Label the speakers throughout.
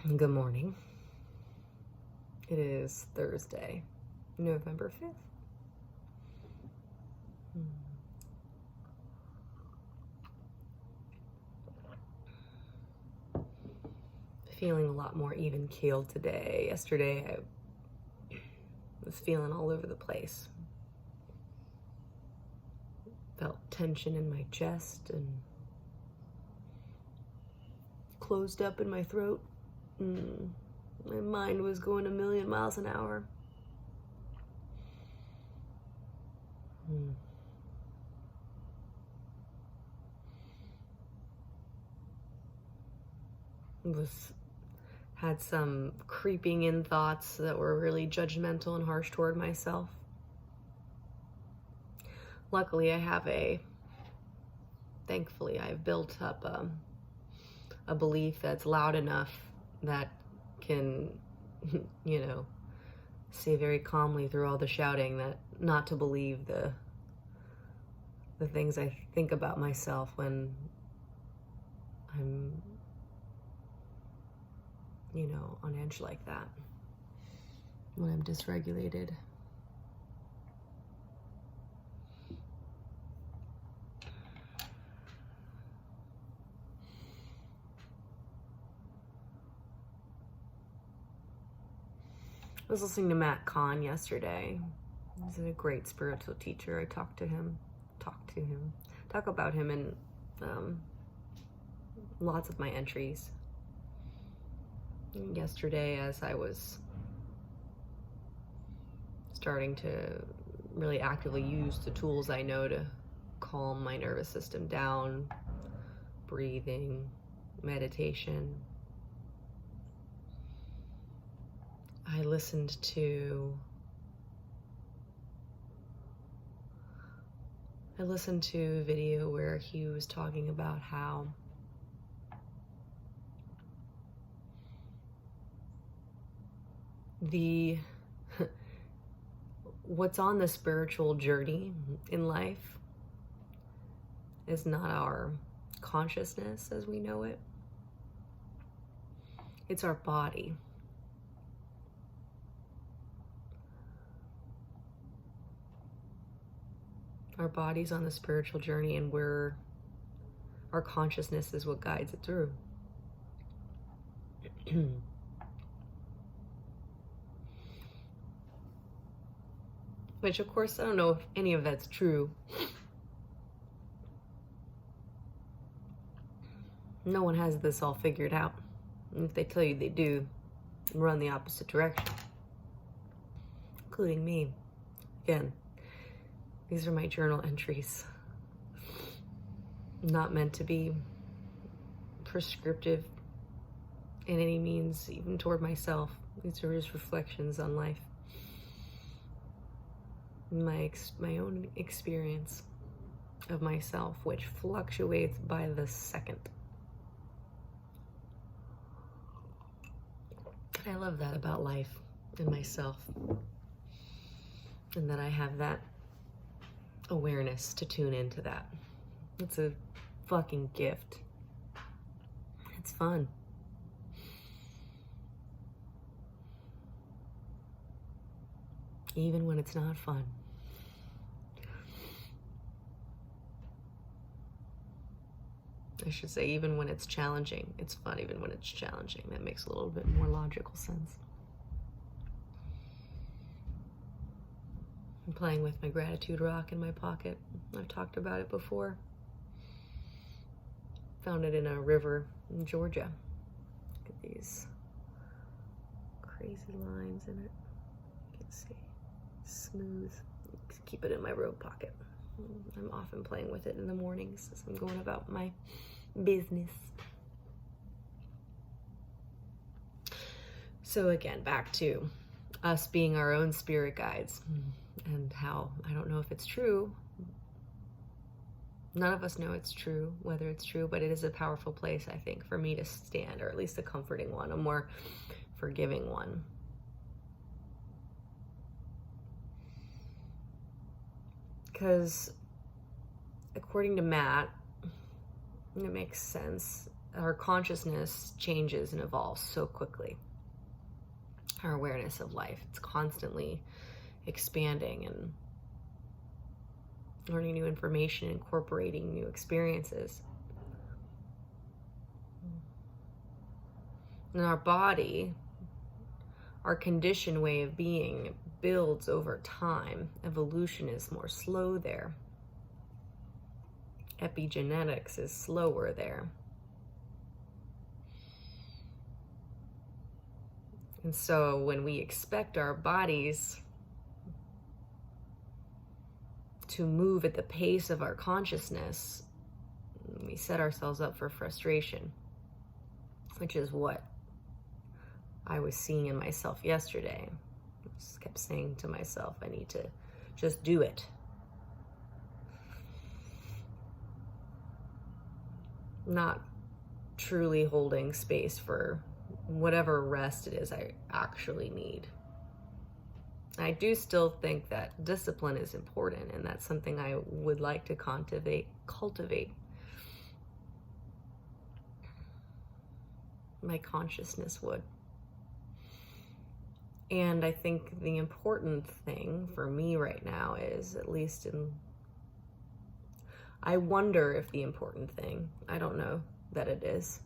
Speaker 1: Good morning. It is Thursday, November 5th. Feeling a lot more even keeled today. Yesterday I was feeling all over the place. Felt tension in my chest and closed up in my throat. My mind was going a million miles an hour. Had some creeping in thoughts that were really judgmental and harsh toward myself. Luckily, thankfully, I've built up a belief that's loud enough that can, say very calmly through all the shouting that not to believe the things I think about myself when I'm, on edge like that, when I'm dysregulated. I was listening to Matt Kahn yesterday. He's a great spiritual teacher. I talk about him in lots of my entries. Yesterday, as I was starting to really actively use the tools I know to calm my nervous system down, breathing, meditation, I listened to a video where he was talking about how what's on the spiritual journey in life is not our consciousness as we know it. It's our body. Our body's on the spiritual journey, and our consciousness is what guides it through. Which, of course, I don't know if any of that's true. No one has this all figured out. And if they tell you they do, run the opposite direction. Including me. Again, these are my journal entries. Not meant to be prescriptive in any means, even toward myself. These are just reflections on life. My own experience of myself, which fluctuates by the second. And I love that about life and myself. And that I have that awareness to tune into that. It's a fucking gift. It's fun. Even when it's not fun. I should say, even when it's challenging. It's fun even when it's challenging. That makes a little bit more logical sense. I'm playing with my gratitude rock in my pocket. I've talked about it before. Found it in a river in Georgia. Look at these crazy lines in it. You can see. Smooth. Keep it in my robe pocket. I'm often playing with it in the mornings as I'm going about my business. So again, back to us being our own spirit guides and how, I don't know if it's true. None of us know it's true, whether it's true, but it is a powerful place, I think, for me to stand, or at least a comforting one, a more forgiving one. Because according to Matt, it makes sense. our consciousness changes and evolves so quickly. Our awareness of life, it's constantly expanding and learning new information, incorporating new experiences. And our body, our conditioned way of being, builds over time. Evolution is more slow there. Epigenetics is slower there. And so when we expect our bodies to move at the pace of our consciousness, we set ourselves up for frustration, which is what I was seeing in myself yesterday. I just kept saying to myself, I need to just do it. Not truly holding space for whatever rest it is I actually need. I do still think that discipline is important, and that's something I would like to cultivate. My consciousness would. And I think the important thing for me right now is, at least I wonder if the important thing, I don't know that it is.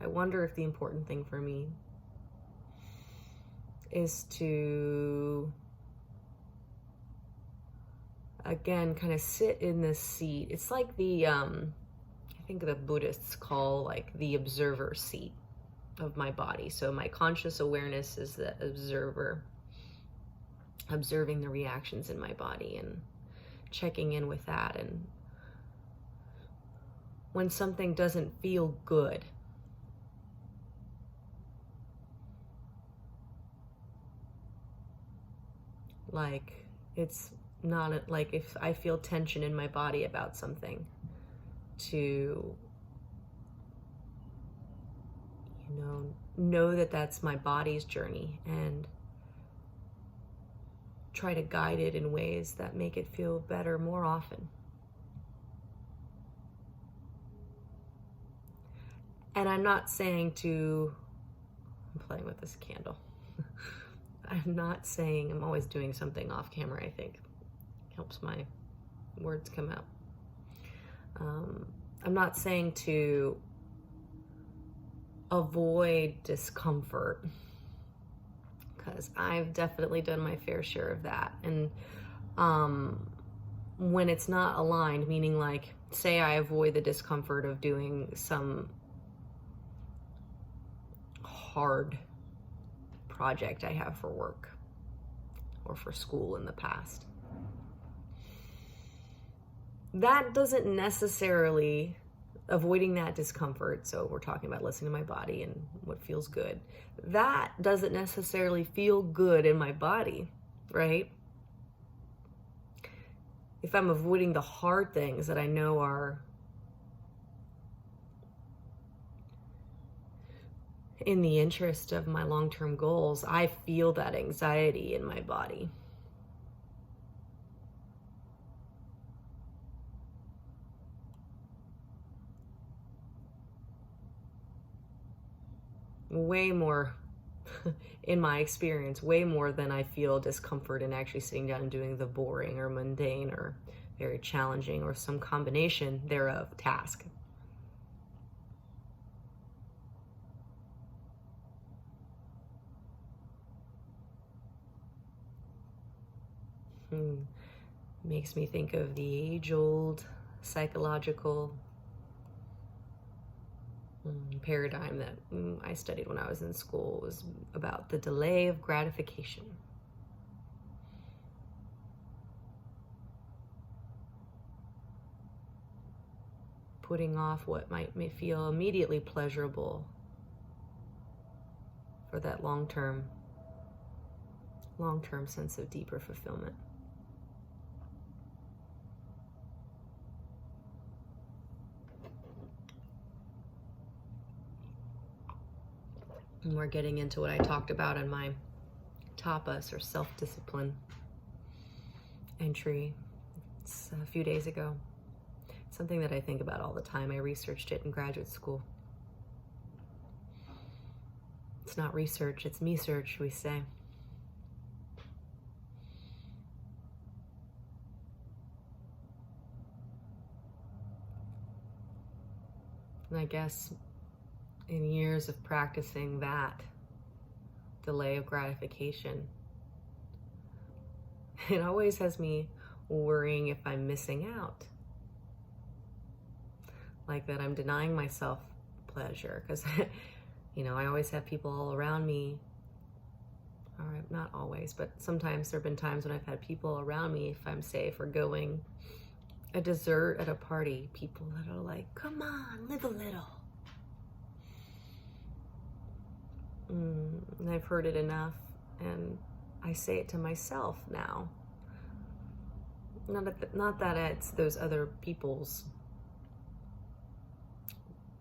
Speaker 1: I wonder if the important thing for me is to, again, kind of sit in this seat. It's like the, I think the Buddhists call like the observer seat of my body. So my conscious awareness is the observer, observing the reactions in my body and checking in with that. And when something doesn't feel good, like it's not like if I feel tension in my body about something, to know that that's my body's journey and try to guide it in ways that make it feel better more often. And I'm not saying I'm playing with this candle. I'm not saying, I'm always doing something off camera, I think. Helps my words come out. I'm not saying to avoid discomfort, because I've definitely done my fair share of that. And when it's not aligned, meaning like, say I avoid the discomfort of doing some hard project I have for work or for school in the past. That doesn't necessarily, avoiding that discomfort, so we're talking about listening to my body and what feels good, that doesn't necessarily feel good in my body, right? If I'm avoiding the hard things that I know are in the interest of my long-term goals, I feel that anxiety in my body. Way more, in my experience, way more than I feel discomfort in actually sitting down and doing the boring or mundane or very challenging or some combination thereof task. Makes me think of the age-old psychological paradigm that I studied when I was in school. It was about the delay of gratification. Putting off what may feel immediately pleasurable for that long-term sense of deeper fulfillment. And we're getting into what I talked about in my tapas or self-discipline entry. It's a few days ago. something that I think about all the time. I researched it in graduate school. It's not research, it's me search, we say. And I guess in years of practicing that delay of gratification, it always has me worrying if I'm missing out. Like that I'm denying myself pleasure, because I always have people all around me, or not always, but sometimes there have been times when I've had people around me, if I'm, say, forgoing a dessert at a party, people that are like, come on, live a little. And I've heard it enough, and I say it to myself now. Not that it's those other people's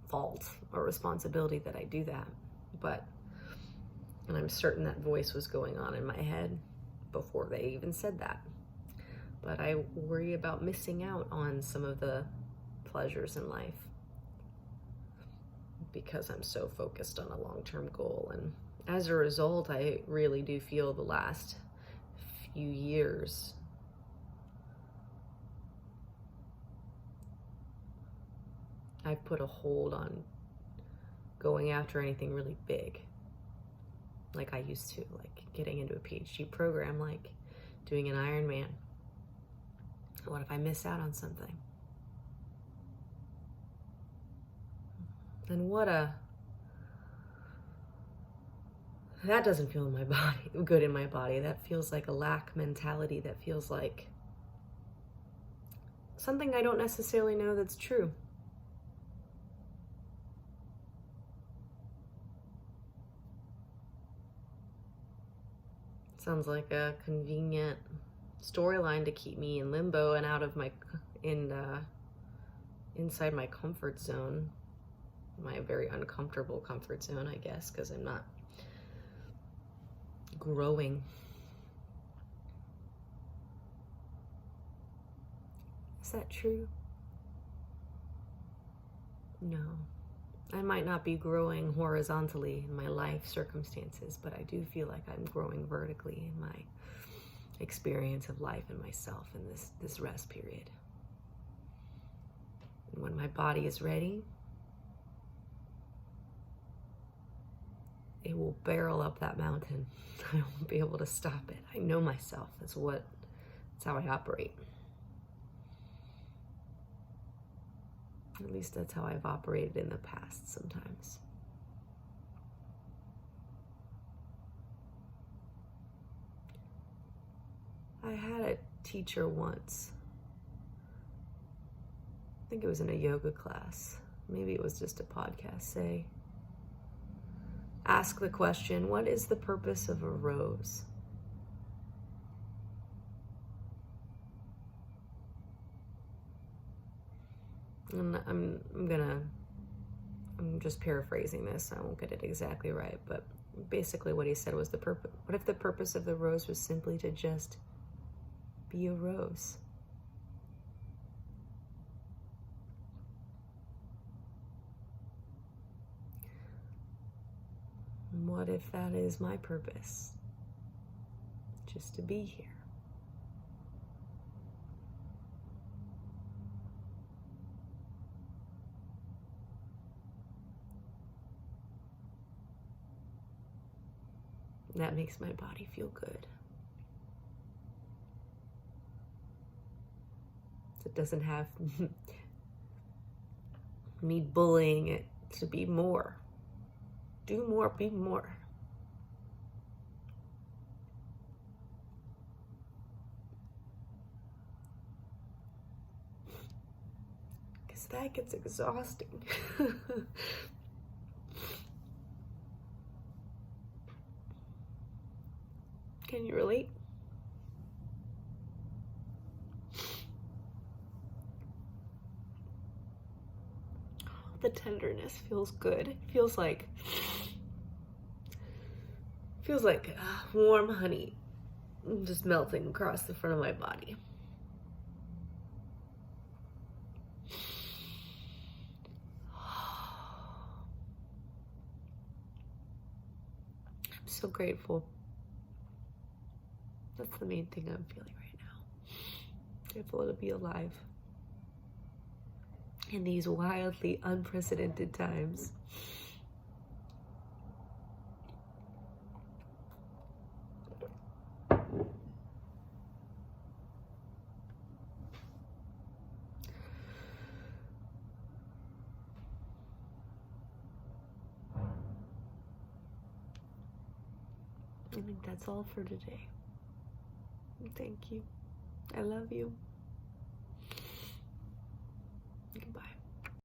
Speaker 1: fault or responsibility that I do that, and I'm certain that voice was going on in my head before they even said that. But I worry about missing out on some of the pleasures in life because I'm so focused on a long-term goal. And as a result, I really do feel the last few years I've put a hold on going after anything really big like I used to, like getting into a PhD program, like doing an Ironman. What if I miss out on something? Then that doesn't feel in my body, good in my body. That feels like a lack mentality. That feels like something I don't necessarily know that's true. Sounds like a convenient storyline to keep me in limbo and out of inside my comfort zone, my very uncomfortable comfort zone, I guess, because I'm not growing. Is that true? No. I might not be growing horizontally in my life circumstances, but I do feel like I'm growing vertically in my experience of life and myself in this rest period. And when my body is ready, it will barrel up that mountain. I won't be able to stop it. I know myself. That's how I operate. At least that's how I've operated in the past sometimes. I had a teacher once. I think it was in a yoga class. Maybe it was just a podcast. Ask the question, what is the purpose of a rose? And I'm just paraphrasing this. I won't get it exactly right, but basically what he said was what if the purpose of the rose was simply to just be a rose? And what if that is my purpose? Just to be here. That makes my body feel good. It doesn't have me bullying it to be more. Do more, be more. Because that gets exhausting. Can you relate? The tenderness feels good. It feels like warm honey just melting across the front of my body. so grateful. That's the main thing I'm feeling right now. Grateful to be alive in these wildly unprecedented times. I think that's all for today. Thank you. I love you.